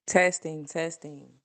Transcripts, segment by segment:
Testing, testing.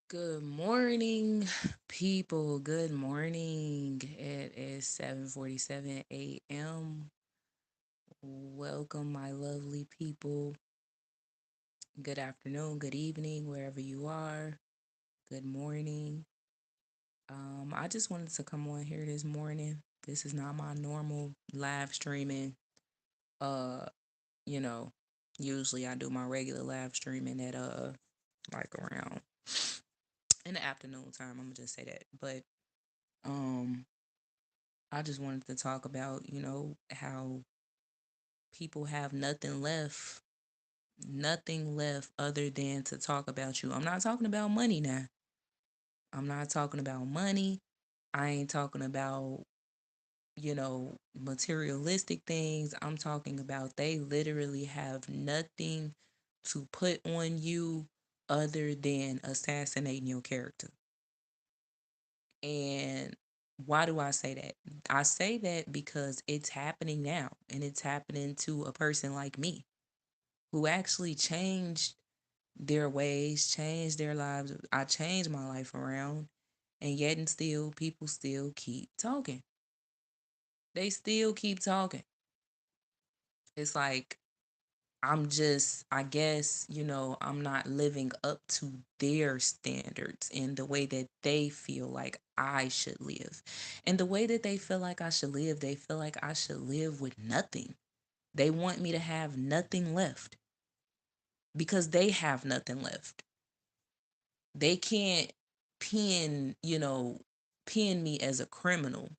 Good morning, people. Good morning. It is 7:47 a.m. Welcome, my lovely people. Good afternoon, good evening, wherever you are. Good morning. I just wanted to come on here this morning. This is not my normal live streaming. Uh, you know, usually I do my regular live streaming at like around in the afternoon time. I'm gonna just say that. But um I just wanted to talk about, how people have nothing left other than to talk about you. I'm not talking about money now. I'm not talking about money. I ain't talking about, materialistic things. I'm talking about they literally have nothing to put on you other than assassinating your character. And why do I say that? I say that because it's happening now and it's happening to a person like me who actually changed their ways, changed their lives. I changed my life around, and yet and still people still keep talking. They still keep talking. It's like I guess, I'm not living up to their standards in the way that they feel like I should live. And the way that they feel like I should live, they feel like I should live with nothing. They want me to have nothing left because they have nothing left. They can't pin, pin me as a criminal.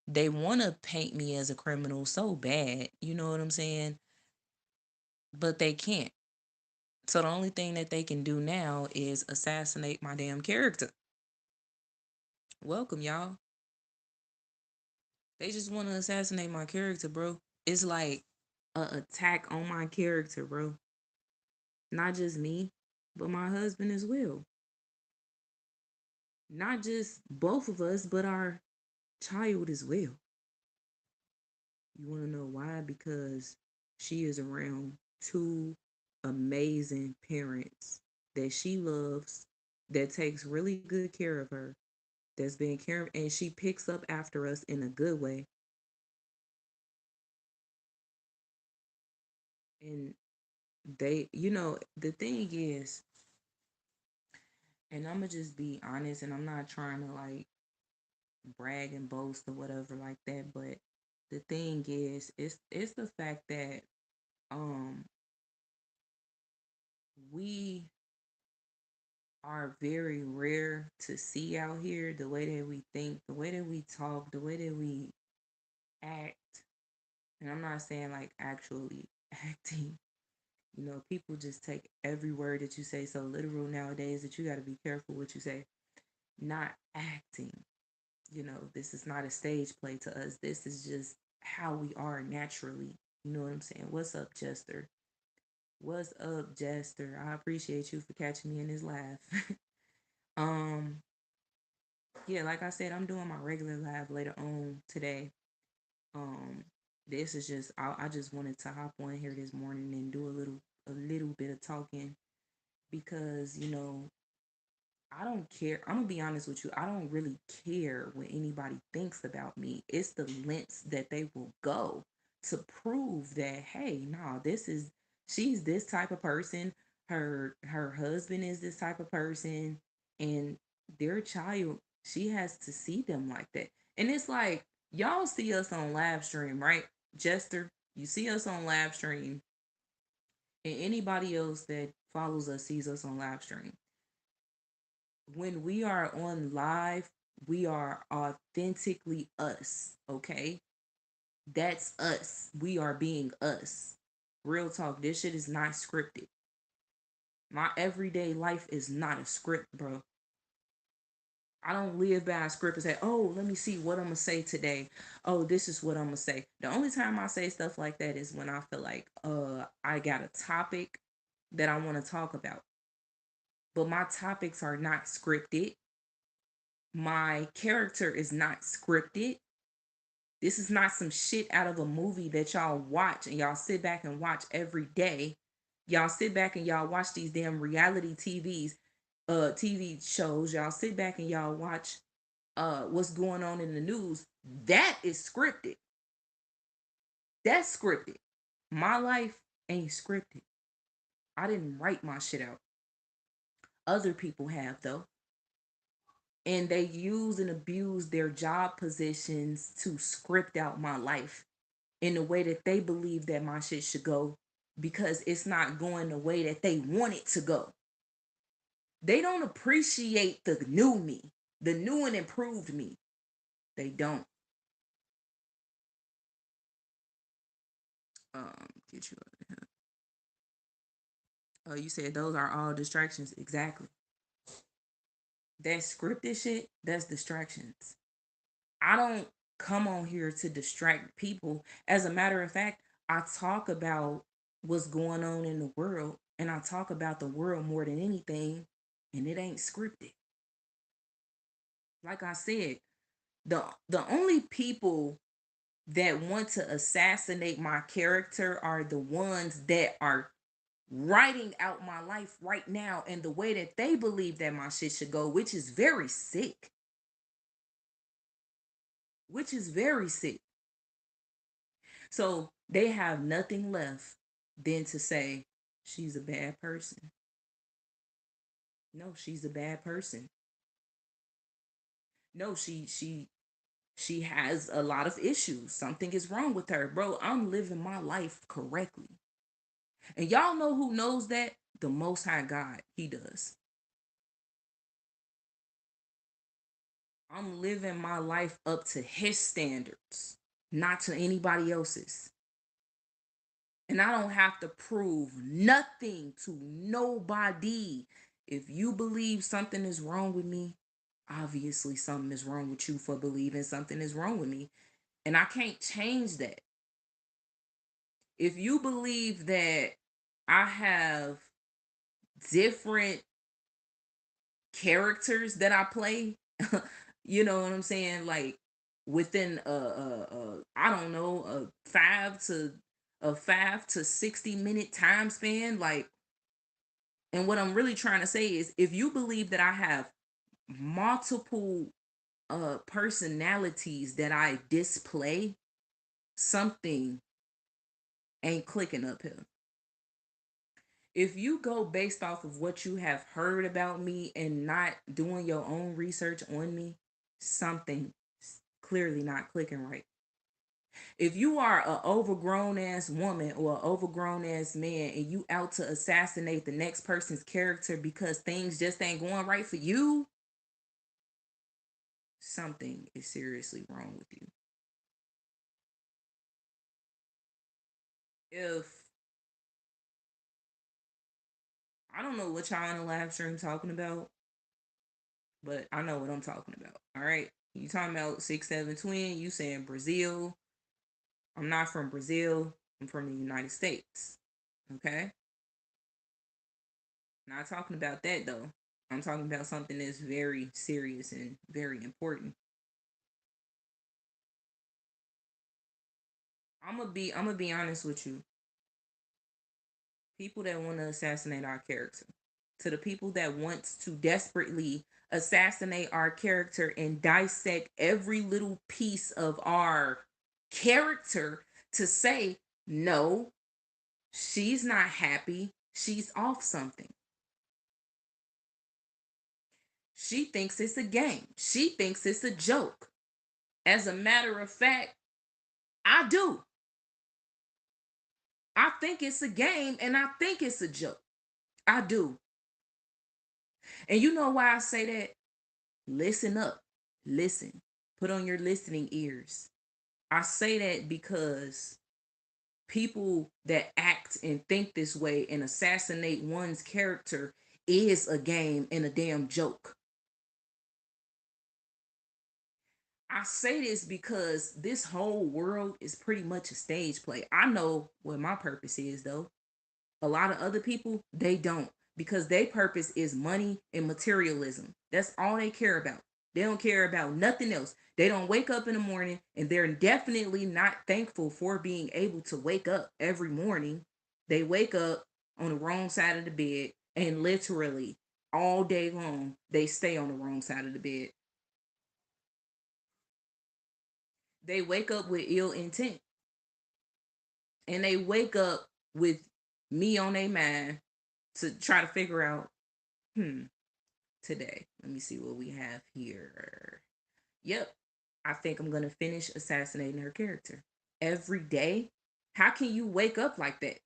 They want to paint me as a criminal so bad, you know what I'm saying? But they can't. So the only thing that they can do now is assassinate my damn character. Welcome, y'all. They just want to assassinate my character, bro. It's like a attack on my character, bro. Not just me, but my husband as well. Not just both of us, but our child as well. You want to know why? Because she is around two amazing parents that she loves, that takes really good care of her, that's been caring, and she picks up after us in a good way. And the thing is, and I'm gonna just be honest, and I'm not trying to like brag and boast or whatever like that, but the thing is, it's the fact that um we are very rare to see out here. The way that we think, the way that we talk, the way that we act. And I'm not saying like actually acting. People just take every word that you say so literal nowadays that you got to be careful what you say. Not acting. This is not a stage play to us. This is just how we are naturally. You know what I'm saying? What's up, Jester? What's up, Jester? I appreciate you for catching me in this laugh. um, yeah, like I said, I'm doing my regular live later on today. Um, this is just I just wanted to hop on here this morning and do a little bit of talking because I don't care. I'm gonna be honest with you. I don't really care what anybody thinks about me. It's the lengths that they will go to prove that, hey, nah, she's this type of person. Her husband is this type of person, and their child, she has to see them like that. And it's like y'all see us on live stream, right? Jester, you see us on live stream, and anybody else that follows us sees us on live stream. When we are on live, we are authentically us, okay? That's us. We are being us. Real talk, this shit is not scripted. My everyday life is not a script, bro. I don't live by a script and say, oh, let me see what I'm gonna say today. Oh, this is what I'm gonna say. The only time I say stuff like that is when I feel like I got a topic that I want to talk about. But my topics are not scripted. My character is not scripted. This is not some shit out of a movie that y'all watch and y'all sit back and watch every day. Y'all sit back and y'all watch these damn reality TV shows. Y'all sit back and y'all watch what's going on in the news. That is scripted. That's scripted. My life ain't scripted. I didn't write my shit out. Other people have though. And they use and abuse their job positions to script out my life in the way that they believe that my shit should go because it's not going the way that they want it to go. They don't appreciate the new me, the new and improved me. They don't. Get you up here. Oh, you said those are all distractions. Exactly. That scripted shit, that's distractions. I don't come on here to distract people. As a matter of fact, I talk about what's going on in the world and I talk about the world more than anything, and it ain't scripted. Like I said, the only people that want to assassinate my character are the ones that are writing out my life right now and the way that they believe that my shit should go, which is very sick. Which is very sick. So they have nothing left than to say she's a bad person. No, she's a bad person. No, she has a lot of issues. Something is wrong with her. Bro, I'm living my life correctly. And y'all know who knows that? The Most High God. He does. I'm living my life up to his standards, not to anybody else's. And I don't have to prove nothing to nobody. If you believe something is wrong with me, obviously something is wrong with you for believing something is wrong with me. And I can't change that. If you believe that I have different characters that I play, you know what I'm saying? Like within I don't know, a 5 to 60 minute time span. Like, and what I'm really trying to say is if you believe that I have multiple personalities that I display, something ain't clicking up here. If you go based off of what you have heard about me and not doing your own research on me, something clearly not clicking right. If you are a overgrown ass woman or an overgrown ass man and you out to assassinate the next person's character because things just ain't going right for you, something is seriously wrong with you. If I don't know what y'all in the live stream talking about, but I know what I'm talking about. All right. You talking about 6'7" twin, you saying Brazil. I'm not from Brazil. I'm from the United States. Okay? Not talking about that though. I'm talking about something that's very serious and very important. I'm gonna be honest with you. People that want to assassinate our character. To the people that wants to desperately assassinate our character and dissect every little piece of our character to say, no, she's not happy. She's off something. She thinks it's a game. She thinks it's a joke. As a matter of fact, I do. I think it's a game and I think it's a joke. I do. And you know why I say that? Listen up. Listen. Put on your listening ears. I say that because people that act and think this way and assassinate one's character is a game and a damn joke. I say this because this whole world is pretty much a stage play. I know what my purpose is, though. A lot of other people, they don't, because their purpose is money and materialism. That's all they care about. They don't care about nothing else. They don't wake up in the morning and they're definitely not thankful for being able to wake up every morning. They wake up on the wrong side of the bed and literally all day long they stay on the wrong side of the bed. They wake up with ill intent and they wake up with me on their mind to try to figure out, hmm, today. Let me see what we have here. Yep. I think I'm going to finish assassinating her character. Every day? How can you wake up like that?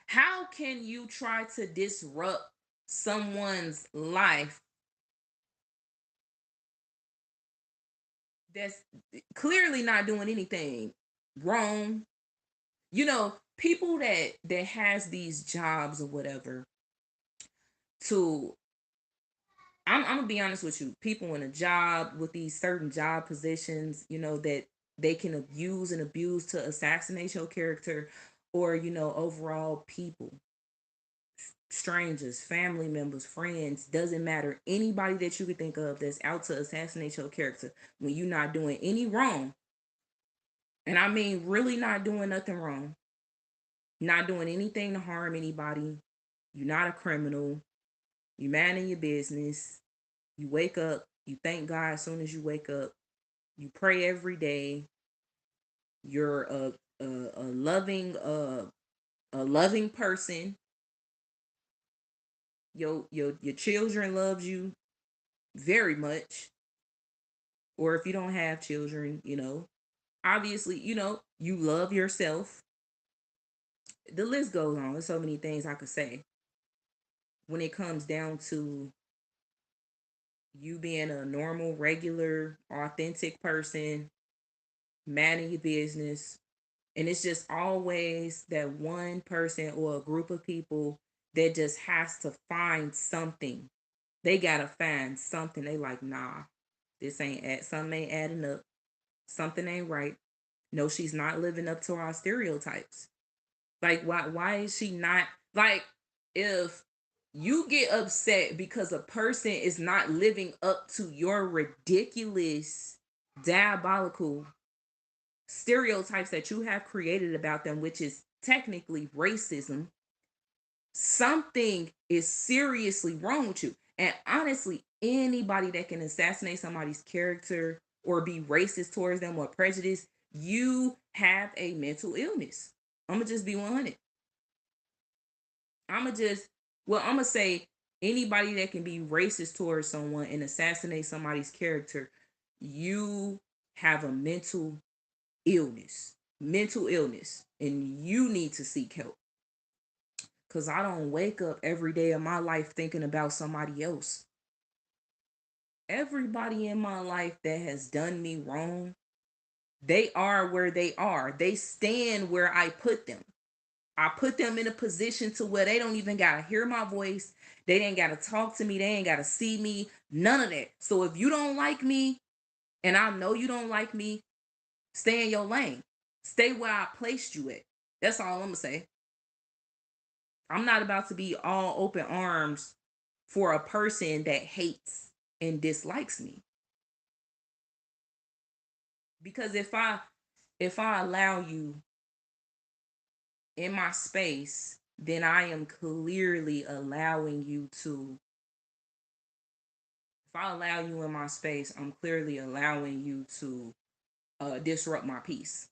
How can you try to disrupt someone's life that's clearly not doing anything wrong? You know, people that has these jobs or whatever to I'm gonna be honest with you. People in a job with these certain job positions, you know, that they can abuse and abuse to assassinate your character, or overall people, strangers, family members, friends, doesn't matter. Anybody that you could think of that's out to assassinate your character when you're not doing any wrong, and I mean really not doing nothing wrong, not doing anything to harm anybody. You're not a criminal. You minding your business. You wake up. You thank God as soon as you wake up. You pray every day. You're a loving a loving person. Your children loves you very much. Or if you don't have children, obviously, you love yourself. The list goes on. There's so many things I could say when it comes down to You being a normal, regular, authentic person, manning your business. And it's just always that one person or a group of people that just has to find something. They gotta find something. They like, nah, something ain't adding up. Something ain't right. No, she's not living up to our stereotypes. Like, why is she not like if you get upset because a person is not living up to your ridiculous, diabolical stereotypes that you have created about them, which is technically racism, something is seriously wrong with you. And honestly, anybody that can assassinate somebody's character or be racist towards them or prejudice, you have a mental illness. I'm gonna just be 100. I'm gonna just, I'm gonna say anybody that can be racist towards someone and assassinate somebody's character, you have a mental illness, and you need to seek help. Because I don't wake up every day of my life thinking about somebody else. Everybody in my life that has done me wrong, they are where they are. They stand where I put them. I put them in a position to where they don't even gotta hear my voice. They ain't gotta talk to me. They ain't gotta see me. None of that. So if you don't like me, and I know you don't like me, stay in your lane. Stay where I placed you at. That's all I'm gonna say. I'm not about to be all open arms for a person that hates and dislikes me. Because if I allow you in my space, then I am clearly allowing you to if I allow you in my space, I'm clearly allowing you to disrupt my peace.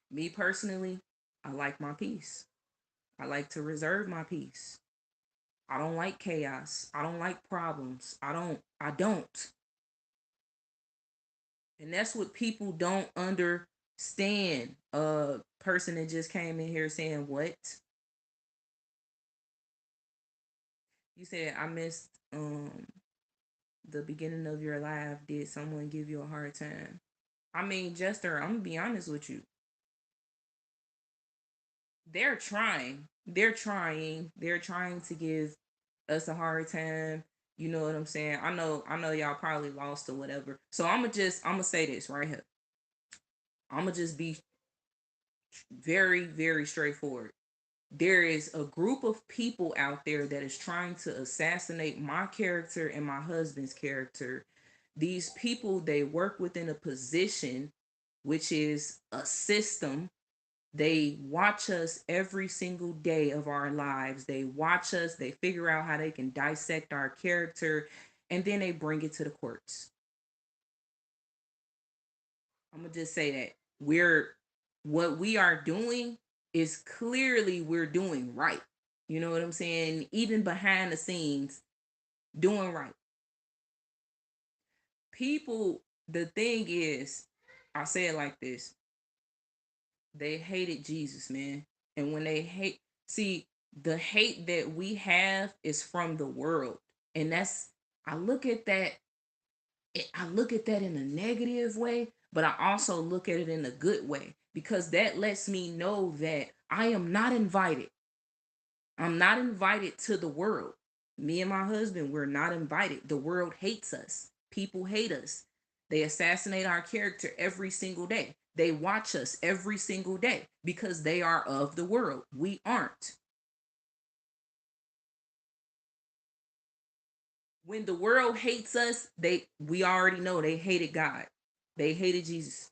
Me personally, I like my peace. I like to reserve my peace. I don't like chaos. I don't like problems. I don't. And that's what people don't understand. A person that just came in here saying, what? You said I missed the beginning of your life. Did someone give you a hard time? I mean, Jester, I'm gonna be honest with you. They're trying. They're trying to give us a hard time. You know what I'm saying? I know y'all probably lost or whatever. So I'm gonna say this right here. I'm gonna just be very, very straightforward. There is a group of people out there that is trying to assassinate my character and my husband's character. These people, they work within a position, which is a system. They watch us every single day of our lives. They watch us, they figure out how they can dissect our character, and then they bring it to the courts. I'm gonna just say that what we are doing is clearly we're doing right. You know what I'm saying? Even behind the scenes, doing right. People, the thing is, I say it like this: they hated Jesus, man. And when they hate, see, the hate that we have is from the world. And that's, I look at that, I look at that in a negative way, but I also look at it in a good way because that lets me know that I am not invited. I'm not invited to the world. Me and my husband, we're not invited. The world hates us. People hate us. They assassinate our character every single day. They watch us every single day because they are of the world. We aren't. When the world hates us, we already know they hated God. They hated Jesus.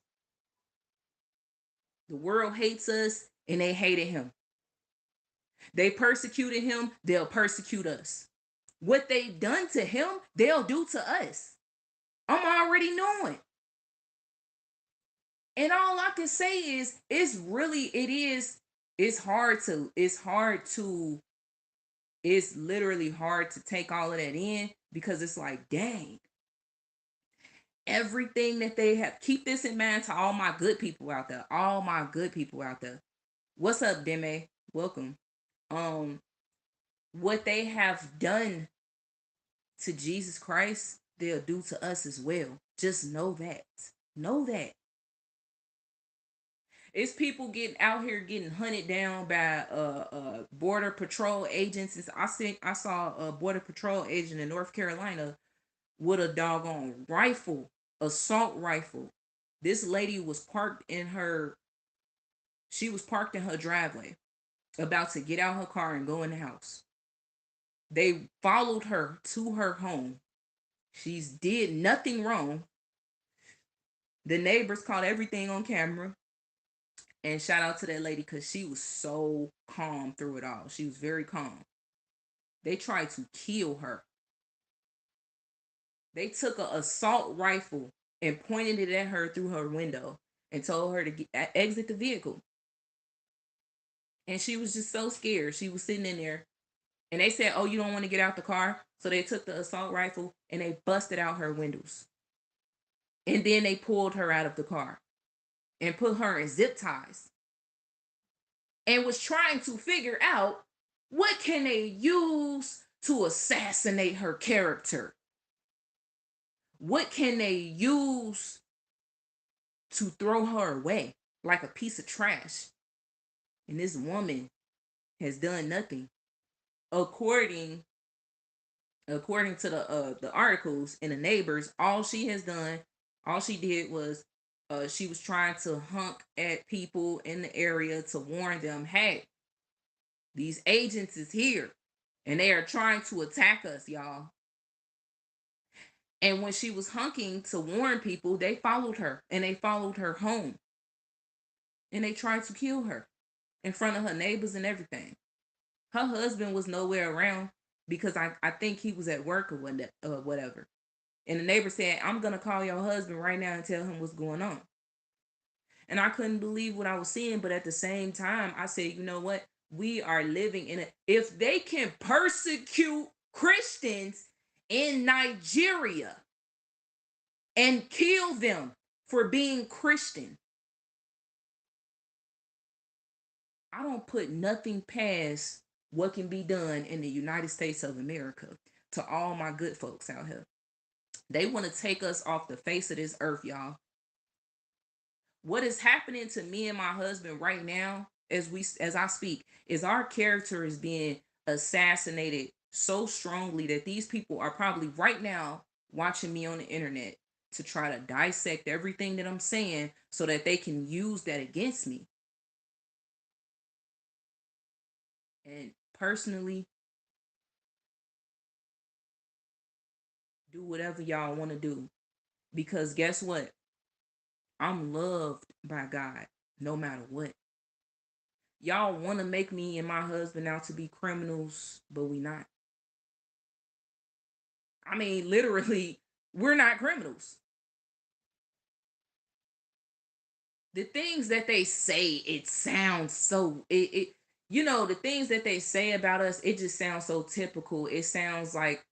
The world hates us and they hated him. They persecuted him, they'll persecute us. What they've done to him, they'll do to us. I'm already knowing. And all I can say is it's literally hard to take all of that in because it's like, dang, everything that they have, keep this in mind to all my good people out there. All my good people out there. What's up, Deme? Welcome. Um, what they have done to Jesus Christ, they'll do to us as well. Just know that. Know that. It's people getting out here getting hunted down by border patrol agents. I saw a border patrol agent in North Carolina with a doggone rifle, assault rifle. This lady was parked in her she was parked in her driveway, about to get out her car and go in the house. They followed her to her home. She's did nothing wrong. The neighbors caught everything on camera. And shout out to that lady because she was so calm through it all. She was very calm. They tried to kill her. They took an assault rifle and pointed it at her through her window and told her to exit the vehicle. And she was just so scared. She was sitting in there. And they said, "Oh, you don't want to get out the car?" So they took the assault rifle and they busted out her windows. And then they pulled her out of the car and put her in zip ties and was trying to figure out what can they use to assassinate her character. What can they use to throw her away like a piece of trash? And this woman has done nothing. According to the articles and the neighbors, all she did was she was trying to honk at people in the area to warn them, hey, these agents is here and they are trying to attack us, y'all. And when she was honking to warn people, they followed her and they followed her home. And they tried to kill her in front of her neighbors and everything. Her husband was nowhere around because I think he was at work or whatever. And the neighbor said, "I'm going to call your husband right now and tell him what's going on." And I couldn't believe what I was seeing. But at the same time, I said, you know what? We are living in it. If they can persecute Christians in Nigeria and kill them for being Christian, I don't put nothing past what can be done in the United States of America to all my good folks out here. They want to take us off the face of this earth, y'all. What is happening to me and my husband right now as I speak is our character is being assassinated so strongly that these people are probably right now watching me on the internet to try to dissect everything that I'm saying so that they can use that against me. And personally, do whatever y'all want to do because guess what? I'm loved by God no matter what. Y'all want to make me and my husband out to be criminals, but we not. I mean, literally, we're not criminals. The things that they say, it sounds so the things that they say about us, it just sounds so typical. It sounds like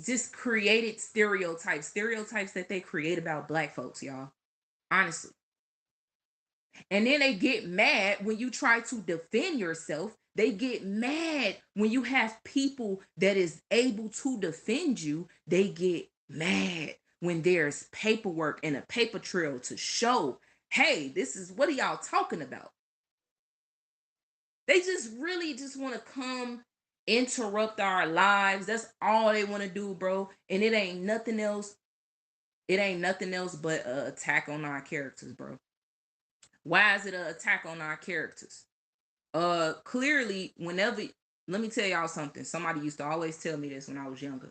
just created stereotypes that they create about black folks, y'all. Honestly. And then they get mad when you try to defend yourself. They get mad when you have people that is able to defend you. They get mad when there's paperwork and a paper trail to show, hey, this is what are y'all talking about? They just really just want to come interrupt our lives. That's all they want to do, bro. And it ain't nothing else. It ain't nothing else but an attack on our characters, bro. Why is it an attack on our characters? Clearly, whenever let me tell y'all something. Somebody used to always tell me this when I was younger.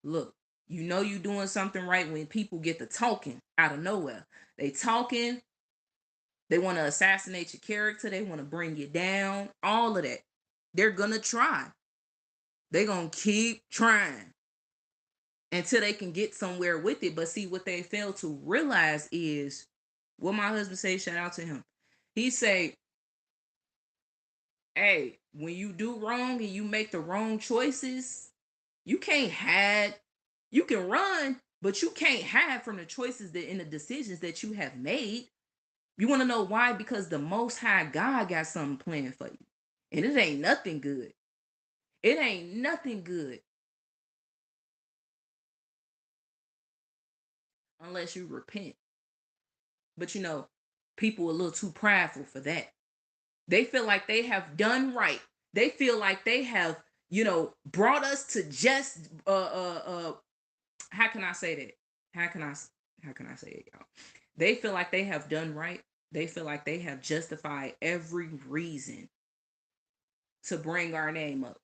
Look, you know you doing something right when people get to talking out of nowhere. They talking, they want to assassinate your character, they want to bring you down, all of that. They're gonna try. They're gonna keep trying until they can get somewhere with it. But see, what they fail to realize is what my husband say, shout out to him. He say, hey, when you do wrong and you make the wrong choices, you can't hide. You can run, but you can't hide from the choices that and the decisions that you have made. You want to know why? Because the Most High God got something planned for you. And it ain't nothing good. It ain't nothing good. unless you repent. But people are a little too prideful for that. They feel like they have done right. They feel like they have, brought us to just how can I say that? How can I how can I say it, y'all? They feel like they have done right. They feel like they have justified every reason to bring our name up,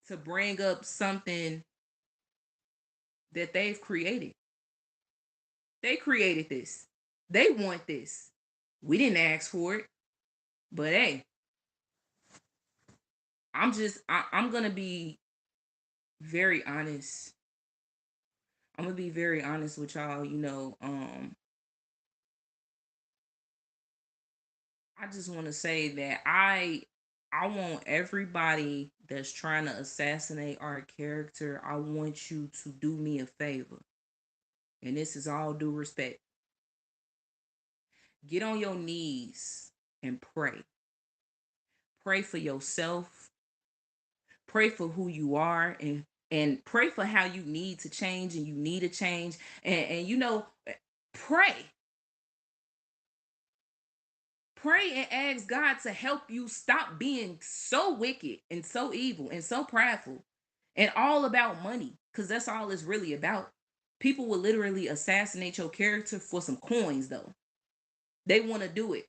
to bring up something that they've created. They created this. They want this. We didn't ask for it. But hey, I'm gonna be very honest. I'm gonna be very honest with y'all. I just want to say that I want everybody that's trying to assassinate our character. I want you to do me a favor, and this is all due respect. Get on your knees and pray. Pray for yourself. Pray for who you are, and pray for how you need to change and you need to change. And pray. Pray and ask God to help you stop being so wicked and so evil and so prideful and all about money, because that's all it's really about. People will literally assassinate your character for some coins, though. They want to do it,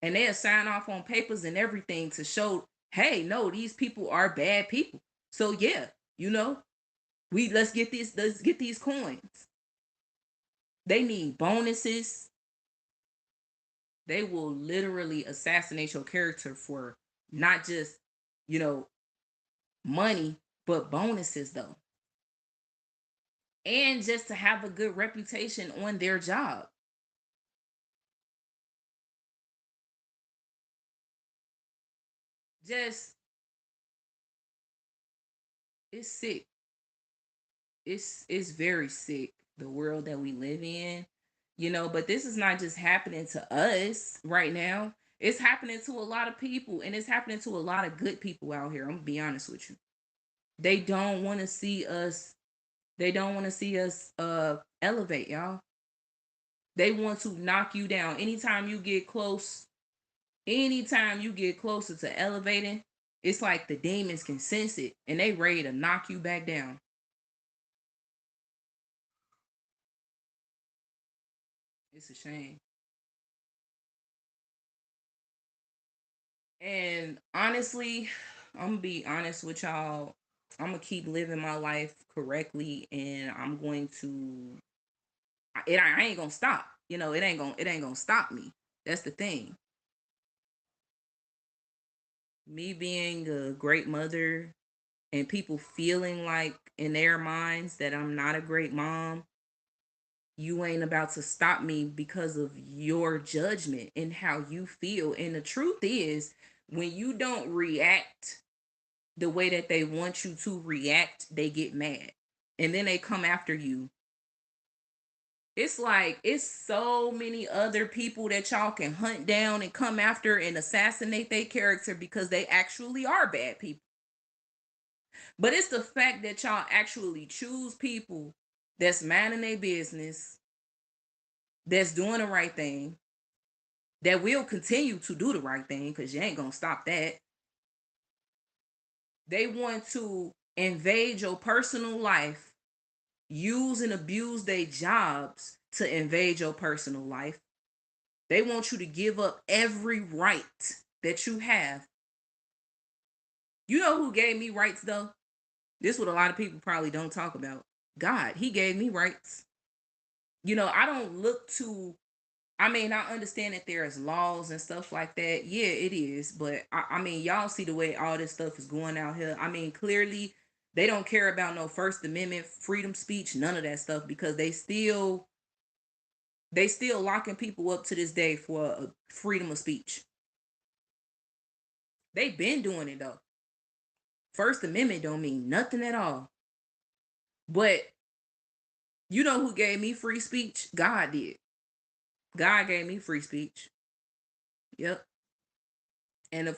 and they'll sign off on papers and everything to show, hey, no, these people are bad people. So yeah, you know, let's get these coins. They need bonuses. They will literally assassinate your character for not just, you know, money, but bonuses though. And just to have a good reputation on their job. Just it's sick. It's very sick, the world that we live in. But this is not just happening to us right now. It's happening to a lot of people, and it's happening to a lot of good people out here. I'm gonna be honest with you. They don't want to see us They don't want to see us elevate, y'all. They want to knock you down. Anytime you get closer to elevating, it's like the demons can sense it and they ready to knock you back down. It's a shame. And honestly, I'm gonna be honest with y'all. I'm gonna keep living my life correctly, and I'm going to. I ain't gonna stop. It ain't gonna stop me. That's the thing. Me being a great mother and people feeling like in their minds that I'm not a great mom, you ain't about to stop me because of your judgment and how you feel. And the truth is, when you don't react the way that they want you to react, they get mad. And then they come after you. It's like it's so many other people that y'all can hunt down and come after and assassinate their character because they actually are bad people. But it's the fact that y'all actually choose people that's minding their business, that's doing the right thing, that will continue to do the right thing because you ain't gonna stop that. They want to invade your personal life, use and abuse their jobs to invade your personal life. They want you to give up every right that you have. You know who gave me rights though? This is what a lot of people probably don't talk about. God, He gave me rights. I don't look to. I mean, I understand that there's laws and stuff like that. Yeah, it is. But I mean, y'all see the way all this stuff is going out here. I mean, clearly they don't care about no First Amendment, freedom speech, none of that stuff because they still locking people up to this day for freedom of speech. They've been doing it though. First Amendment don't mean nothing at all. But you know who gave me free speech? God did. God gave me free speech. Yep. And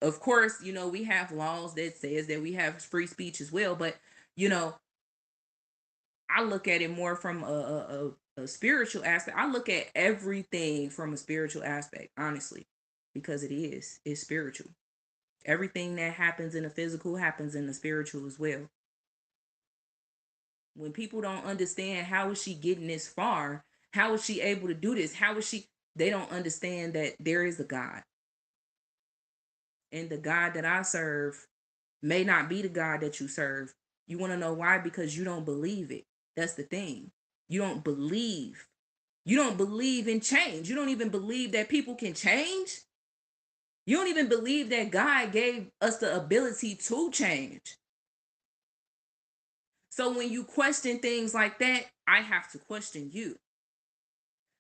of course, we have laws that says that we have free speech as well. But you know, I look at it more from a spiritual aspect. I look at everything from a spiritual aspect, honestly, because it's spiritual. Everything that happens in the physical happens in the spiritual as well. When people don't understand how is she getting this far, how is she able to do this, how is she, they don't understand that there is a God, and the God that I serve may not be the God that you serve. You want to know why? Because you don't believe it. That's the thing. You don't believe. You don't believe in change. You don't even believe that people can change. You don't even believe that God gave us the ability to change. So when you question things like that, I have to question you.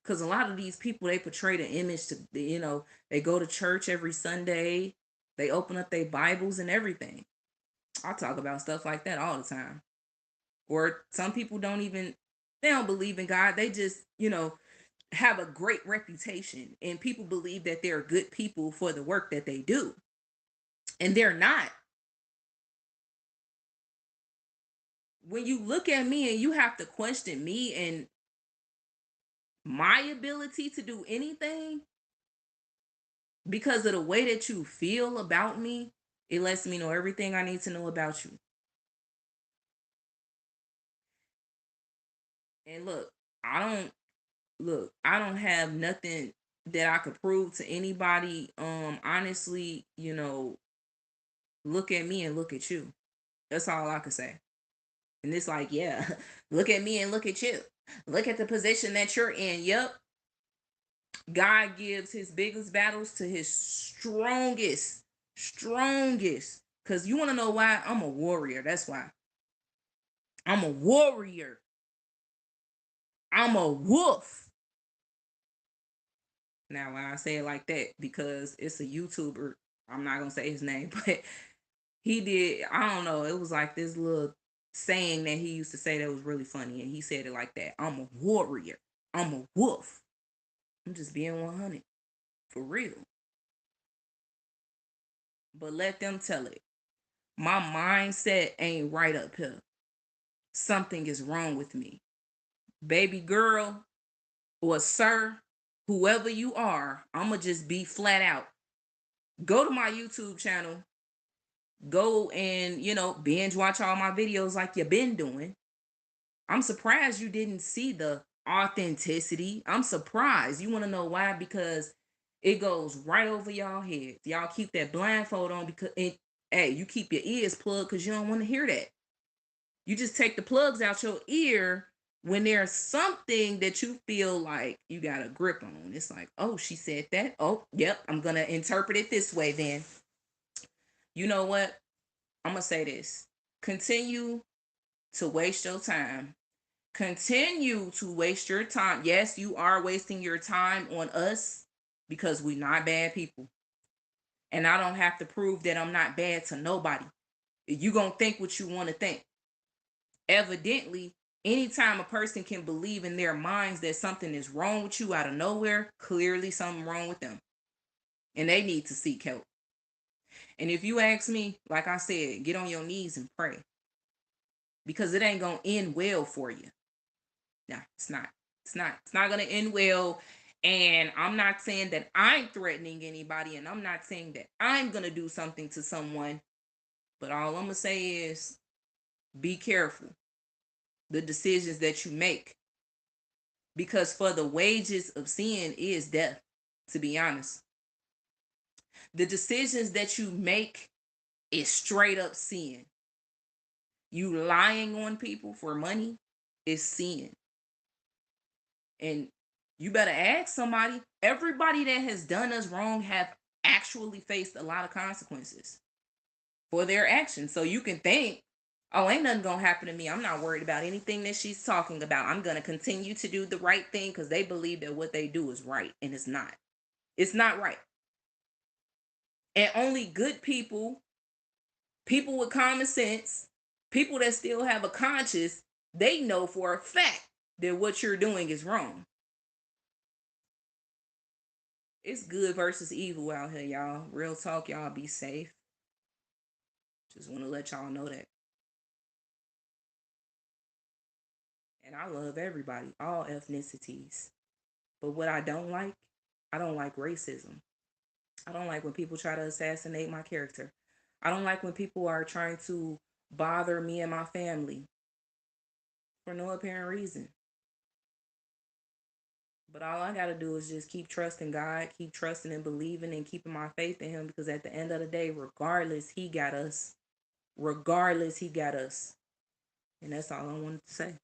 Because a lot of these people, they portray the image to, they go to church every Sunday, they open up their Bibles and everything. I talk about stuff like that all the time. Or some people they don't believe in God. They just, have a great reputation, and people believe that they're good people for the work that they do. And they're not. When you look at me and you have to question me and my ability to do anything because of the way that you feel about me, it lets me know everything I need to know about you. And I don't have nothing that I could prove to anybody. Honestly, look at me and look at you. That's all I can say. And it's like, yeah, look at me and look at you. Look at the position that you're in. Yep. God gives his biggest battles to his strongest. Strongest. Because you want to know why? I'm a warrior. That's why. I'm a warrior. I'm a wolf. Now, when I say it like that, because it's a YouTuber, I'm not going to say his name, but he did, I don't know, it was like this little saying that he used to say that was really funny. And he said it like that. I'm a warrior. I'm a wolf. I'm just being 100. For real. But let them tell it. My mindset ain't right up here. Something is wrong with me. Baby girl or sir, whoever you are, I'ma just be flat out. Go to my YouTube channel. Go and, binge watch all my videos like you've been doing. I'm surprised you didn't see the authenticity. I'm surprised. You want to know why? Because it goes right over y'all heads. Y'all keep that blindfold on because you keep your ears plugged because you don't want to hear that. You just take the plugs out your ear when there's something that you feel like you got a grip on. It's like, oh, she said that. Oh, yep, I'm going to interpret it this way then. You know what? I'm going to say this. Continue to waste your time. Continue to waste your time. Yes, you are wasting your time on us because we're not bad people. And I don't have to prove that I'm not bad to nobody. You going to think what you want to think. Evidently, anytime a person can believe in their minds that something is wrong with you out of nowhere, clearly something wrong with them. And they need to seek help. And if you ask me, like I said, get on your knees and pray. Because it ain't going to end well for you. No, it's not. It's not going to end well. And I'm not saying that I'm threatening anybody. And I'm not saying that I'm going to do something to someone. But all I'm going to say is be careful. The decisions that you make. Because for the wages of sin is death, to be honest. The decisions that you make is straight up sin. You lying on people for money is sin. And you better ask somebody. Everybody that has done us wrong have actually faced a lot of consequences for their actions. So you can think, oh, ain't nothing gonna happen to me. I'm not worried about anything that she's talking about. I'm gonna continue to do the right thing because they believe that what they do is right, and it's not. It's not right. And only good people, people with common sense, people that still have a conscience, they know for a fact that what you're doing is wrong. It's good versus evil out here, y'all. Real talk, y'all. Be safe. Just want to let y'all know that. And I love everybody, all ethnicities. But what I don't like racism. I don't like when people try to assassinate my character. I don't like when people are trying to bother me and my family for no apparent reason. But all I got to do is just keep trusting God, keep trusting and believing and keeping my faith in Him because at the end of the day, regardless, He got us. Regardless, He got us. And that's all I wanted to say.